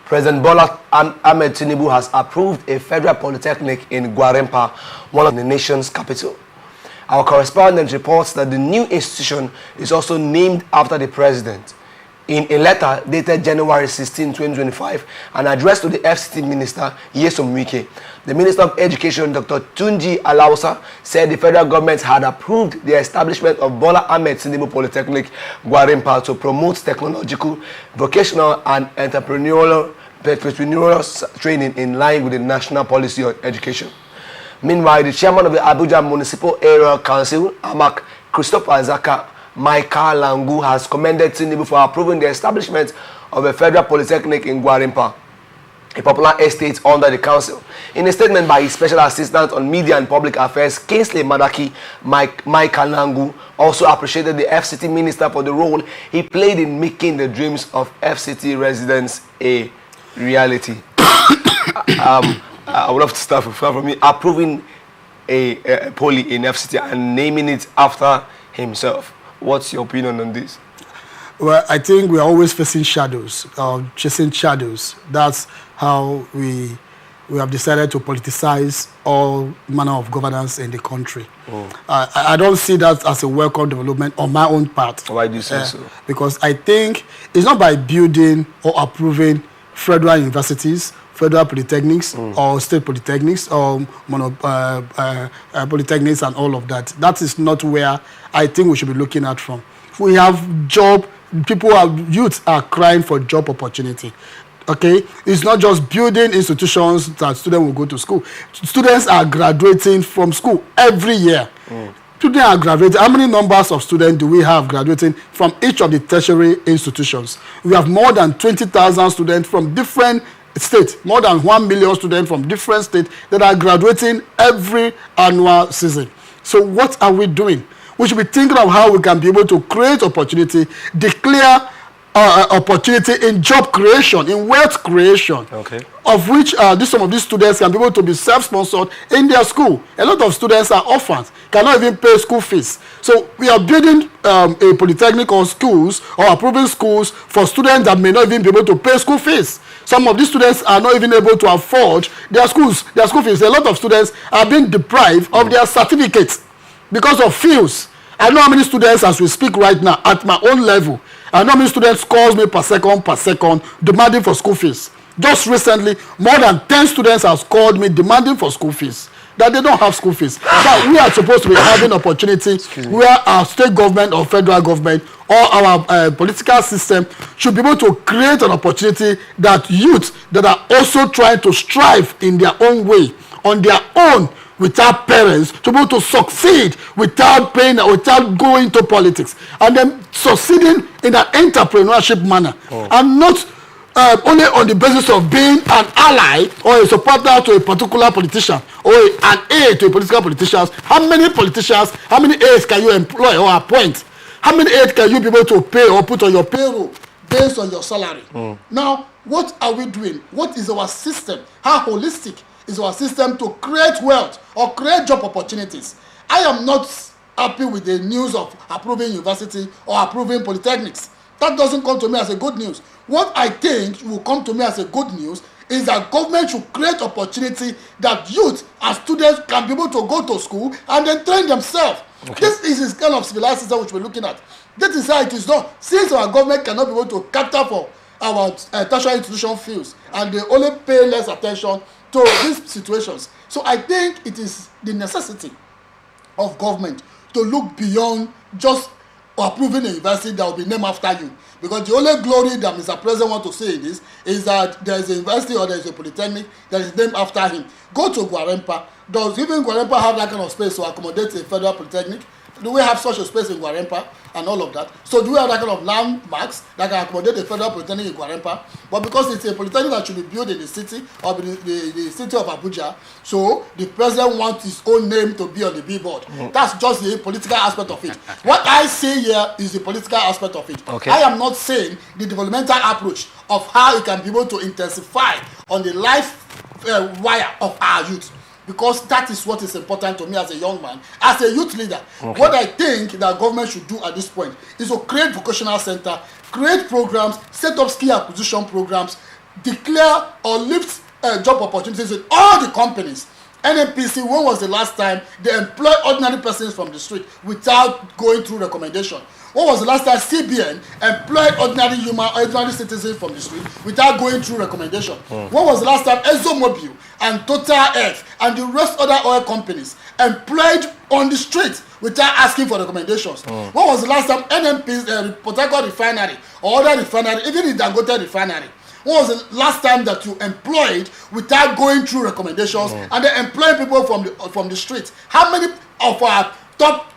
President Bola Ahmed Tinubu has approved a federal polytechnic in Gwarempa, one of the nation's capital. Our correspondent reports that the new institution is also named after the president. In a letter dated January 16, 2025, and addressed to the FCT Minister, Nyesom Wike, the Minister of Education, Dr. Tunji Alausa, said the federal government had approved the establishment of Bola Ahmed Tinubu Polytechnic, Gwarempa, to promote technological, vocational, and entrepreneurial training in line with the national policy on education. Meanwhile, the chairman of the Abuja Municipal Area Council, AMAC, Christopher Zaka Michael Langu, has commended Tinubu for approving the establishment of a federal polytechnic in Gwarempa, a popular estate under the council. In a statement by his special assistant on media and public affairs, Kingsley Madaki, Michael Langu also appreciated the FCT minister for the role he played in making the dreams of FCT residents a reality. I would love to start from me approving a poly in FCT and naming it after himself. What's your opinion on this? Well, I think we're always facing shadows, chasing shadows. That's how we have decided to politicize all manner of governance in the country. I don't see that as a welcome development on my own part. Why do you say so? Because I think it's not by building or approving federal universities, federal polytechnics, or state polytechnics, or polytechnics and all of that. That is not where I think we should be looking at from. We have job, youth are crying for job opportunity. Okay, it's not just building institutions that students will go to school. Students are graduating from school every year. Students are graduating. How many numbers of students do we have graduating from each of the tertiary institutions? We have more than 20,000 students from different states, more than 1 million students from different states that are graduating every annual season. So what are we doing? We should be thinking of how we can be able to create opportunity, declare opportunity in job creation, in wealth creation, of which some of these students can be able to be self-sponsored in their school. A lot of students are orphans, cannot even pay school fees. So we are building a polytechnic or schools or approving schools for students that may not even be able to pay school fees. Some of these students are not even able to afford their school fees. A lot of students are being deprived of their certificates because of fees. I know how many students, as we speak right now, at my own level, I know how many students calls me per second, demanding for school fees. Just recently, more than 10 students have called me demanding for school fees, that they don't have school fees. But we are supposed to be having opportunity where our state government or federal government or our political system should be able to create an opportunity that youth that are also trying to strive in their own way, on their own, without parents, to be able to succeed without paying, without going to politics, and then succeeding in an entrepreneurship manner, and not only on the basis of being an ally or a supporter to a particular politician or an aide to a political politician. How many politicians, how many aides can you employ or appoint? How many aides can you be able to pay or put on your payroll based on your salary? Now, what are we doing? What is our system? How holistic is our system to create wealth or create job opportunities? I am not happy with the news of approving university or approving polytechnics. That doesn't come to me as a good news. What I think will come to me as a good news is that government should create opportunity that youth and students can be able to go to school and then train themselves. This is the kind of civilized system which we're looking at. This is how it is done. Since our government cannot be able to cater for our tertiary institution fields and they only pay less attention to these situations. So I think it is the necessity of government to look beyond just approving a university that will be named after you. Because the only glory that Mr. President wants to say in this is that there is a university or there is a polytechnic that is named after him. Go to Gwarempa. Does even Gwarempa have that kind of space to accommodate a federal polytechnic? Do we have such a space in Gwarempa and all of that? So do we have that kind of landmarks that can accommodate a federal polytechnic in Gwarempa? But because it's a polytechnic that should be built in the city or the city of Abuja, so the president wants his own name to be on the billboard. That's just the political aspect of it. What I see here is the political aspect of it. I am not saying the developmental approach of how it can be able to intensify on the life wire of our youth. Because that is what is important to me as a young man, as a youth leader. What I think that government should do at this point is to create vocational center, create programs, set up skill acquisition programs, declare or lift job opportunities in all the companies. NNPC, when was the last time they employed ordinary persons from the street without going through recommendation? When was the last time CBN employed ordinary citizens from the street without going through recommendation? When was the last time ExxonMobil and Total Earth and the rest other oil companies employed on the street without asking for recommendations? When was the last time NNPC, Port Harcourt refinery or other refinery, even the Dangote refinery, when was the last time that you employed without going through recommendations and then employing people from the street? How many of our top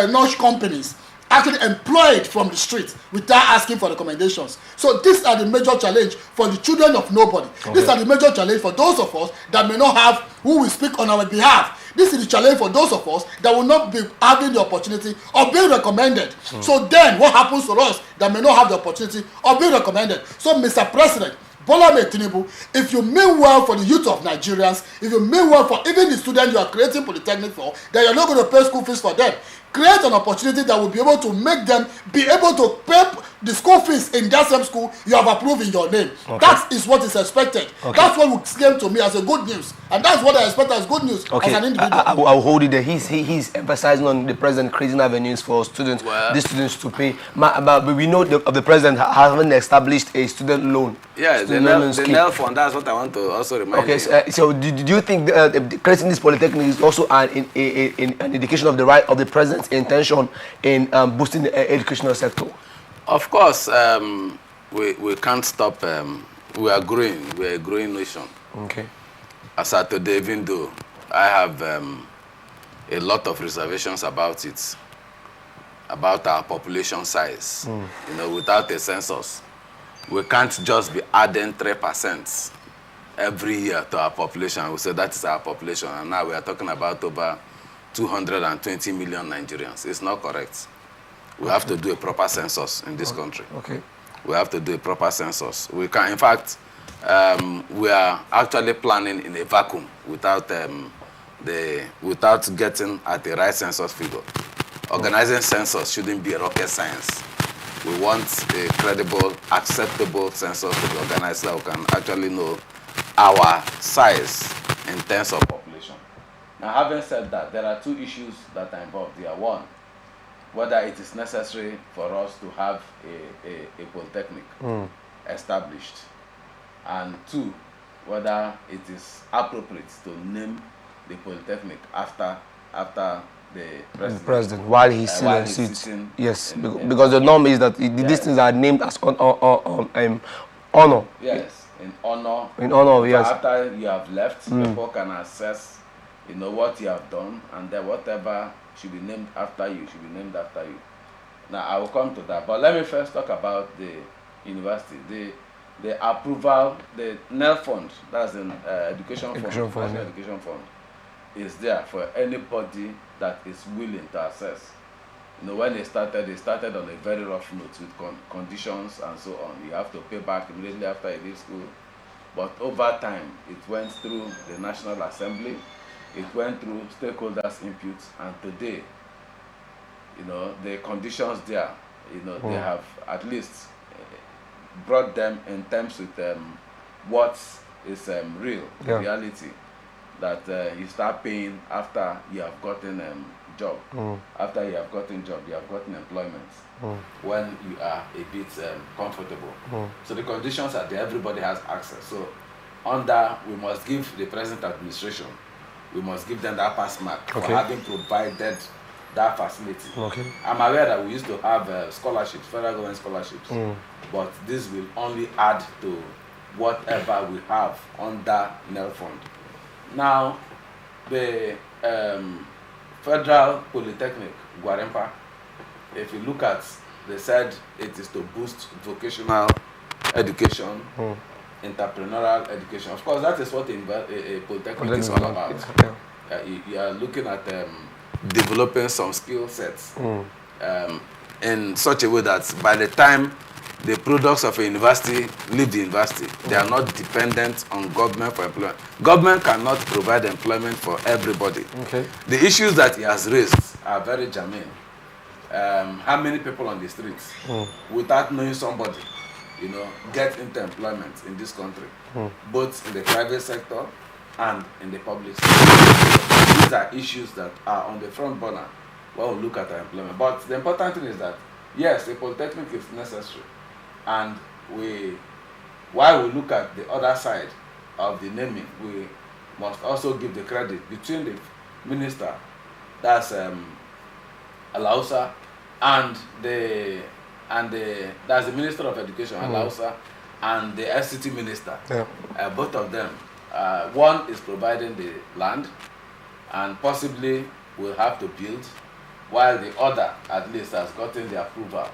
notch companies actually employed from the street without asking for recommendations? So these are the major challenge for the children of nobody. These are the major challenge for those of us that may not have who will speak on our behalf. This is the challenge for those of us that will not be having the opportunity of being recommended. So then what happens for us that may not have the opportunity of being recommended? So Mr. President Bola Ahmed Tinubu, if you mean well for the youth of Nigerians, if you mean well for even the students you are creating polytechnic for, then you're not going to pay school fees for them. Create an opportunity that will be able to make them be able to pay the school fees in that same school you have approved in your name. That is what is expected. That's what would came to me as a good news, and that's what I expect as good news as an individual. I'll hold it there. He's emphasizing on the president creating avenues for students, these students to pay. But we know the president having established a student loan. Yeah, the NEL fund. That's what I want to also remind you. So do you think creating this polytechnic is also an indication of the right of the president's intention in boosting the educational sector? Of course, we can't stop. We are growing. We are a growing nation. As at today, even though I have a lot of reservations about it, about our population size, without a census, we can't just be adding 3% every year to our population. We say that is our population, and now we are talking about over 220 million Nigerians. It's not correct. We have to do a proper census in this country. We have to do a proper census. We can, in fact, we are actually planning in a vacuum without getting at the right census figure. Organizing census shouldn't be a rocket science. We want a credible, acceptable census to be organized so we can actually know our size in terms of population. Now, having said that, there are two issues that are involved here. One, whether it is necessary for us to have a polytechnic established. And two, whether it is appropriate to name the polytechnic after the president while he's still in seat. Yes, because the norm is that these things are named as honor. Yes, in honor. In honor, yes. After you have left, people can assess, what you have done, and then whatever should be named after you should be named after you. Now I will come to that, but let me first talk about the university. The approval, the NEL fund, that's an education fund, National Education Fund, is there for anybody that is willing to access. When they started on a very rough note with conditions and so on. You have to pay back immediately after you leave school. But over time, it went through the National Assembly, it went through stakeholders' input, and today, the conditions there, they have at least brought them in terms with what is real, reality, that you start paying after you have gotten job. After you have gotten job, you have gotten employment. When you are a bit comfortable. So the conditions are there, everybody has access. So we must give the present administration, we must give them that pass mark for having provided that facility. I'm aware that we used to have scholarships, federal government scholarships, but this will only add to whatever we have under NEL fund. Now, the Federal Polytechnic, Gwarinpa, if you look at, they said it is to boost vocational education, entrepreneurial education. Of course, that is what a polytechnic is all about. You are looking at developing some skill sets in such a way that by the time the products of a university leave the university, they are not dependent on government for employment. Government cannot provide employment for everybody. The issues that he has raised are very germane. How many people on the streets without knowing somebody get into employment in this country, both in the private sector and in the public sector. These are issues that are on the front burner when we look at our employment. But the important thing is that, yes, a polytechnic is necessary, and while we look at the other side of the naming, we must also give the credit between the minister, that's Alausa, and that's the Minister of Education, Alausa, and the FCT minister. Yeah. Both of them, one is providing the land and possibly will have to build, while the other at least has gotten the approval,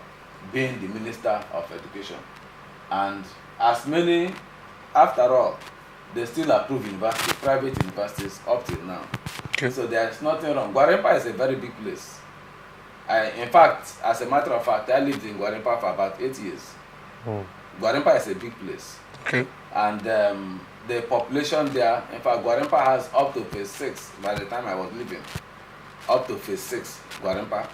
being the Minister of Education. And as many, after all, they still approve universities, private universities up till now. Okay. So there is nothing wrong. Gwarinpa is a very big place. In fact, as a matter of fact, I lived in Gwarinpa for about 8 years. Gwarinpa is a big place. Okay. And the population there, in fact, Gwarinpa has up to phase 6 by the time I was living. Up to phase 6, Gwarinpa.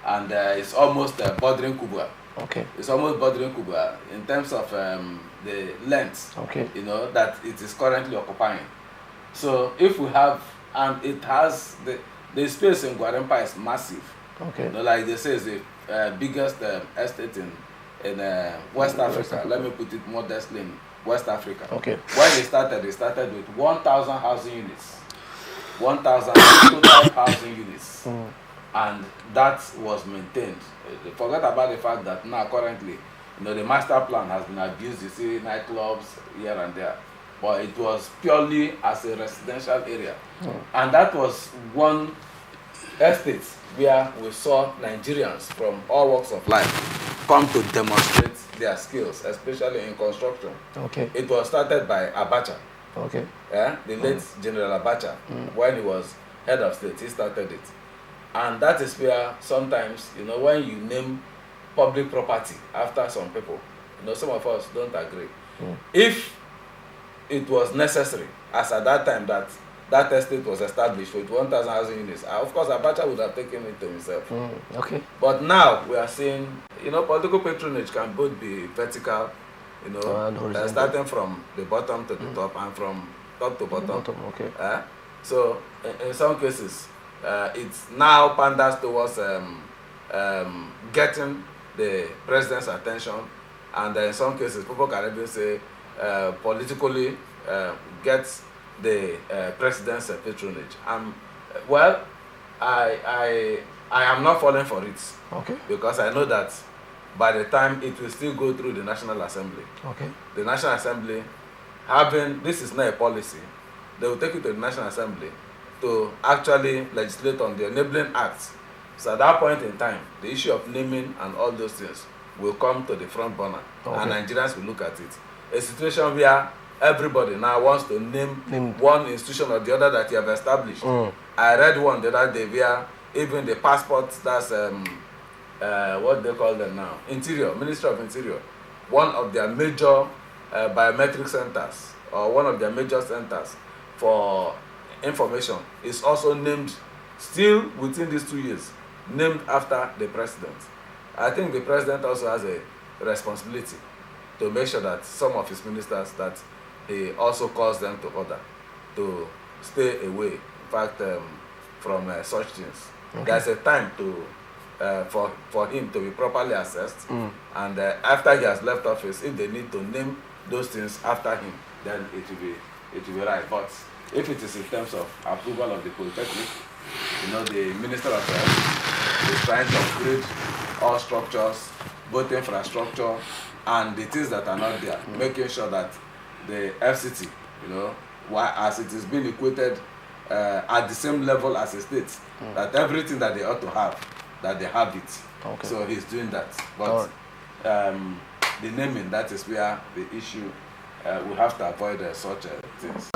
And it's almost bordering Kubwa. Okay. It's almost bordering Kubwa in terms of the length, Okay. that it is currently occupying. So if we have, and it has, the space in Gwarinpa is massive. Okay. Like they say, it's the biggest estate in West Africa. Let me put it modestly, in West Africa. Okay. When they started with 1,000 housing units. 1,000 total housing units. And that was maintained. Forget about the fact that now currently, the master plan has been abused. You see nightclubs here and there. But it was purely as a residential area. And that was one estate where we saw Nigerians from all walks of life come to demonstrate their skills, especially in construction. Okay. It was started by Abacha. Okay. The late General Abacha, when he was head of state, he started it. And that is where sometimes, when you name public property after some people, some of us don't agree. If it was necessary, as at that time that estate was established with 1,000 housing units, of course Abacha would have taken it to himself. Okay. But now we are seeing, political patronage can both be vertical, starting from the bottom to the top and from top to bottom. Okay. So in some cases, it's now panders towards getting the president's attention, and in some cases people can even say politically get the president's patronage. Well, I am not falling for it. Okay. Because I know that by the time it will still go through the National Assembly. Okay. The National Assembly this is not a policy, they will take it to the National Assembly to actually legislate on the enabling acts. So at that point in time, the issue of naming and all those things will come to the front burner, and Nigerians will look at it. A situation where everybody now wants to name one institution or the other that you have established. I read one the other day where even the passports, that's what they call them now, Interior, Ministry of Interior, one of their major biometric centers, or one of their major centers for information, is also named, still within these 2 years, named after the president. I think the president also has a responsibility to make sure that some of his ministers, that he also calls them to order to stay away, in fact, from such things. There's a time to for him to be properly assessed, and after he has left office, if they need to name those things after him, then it will be right. But if it is in terms of approval of the polytechnic, the Minister of Health is trying to upgrade all structures, both infrastructure and the things that are not there, making sure that the FCT, as it is being equated at the same level as a state, that everything that they ought to have, that they have it. Okay. So he's doing that. But the naming, that is where the issue, we have to avoid such things.